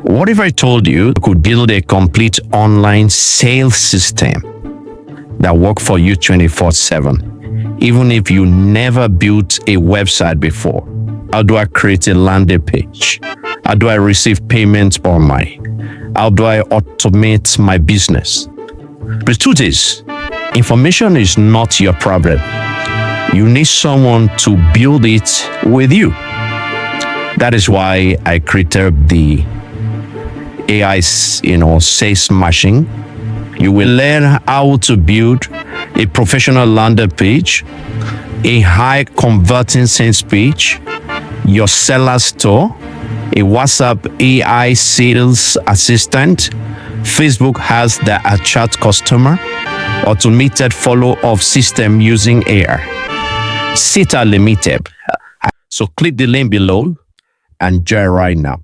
What if I told you could build a complete online sales system that works for you 24/7, even if you never built a website before? How do I create a landing page? How do I receive payments online? How do I automate my business? The truth is, information is not your problem. You need someone to build it with you. That is why I created the AI, sales machine. You will learn how to build a professional landing page, a high converting sales page, your seller store, a WhatsApp AI sales assistant. Facebook has the chat customer, automated follow-up system using AI. Seats are limited. So click the link below and join right now.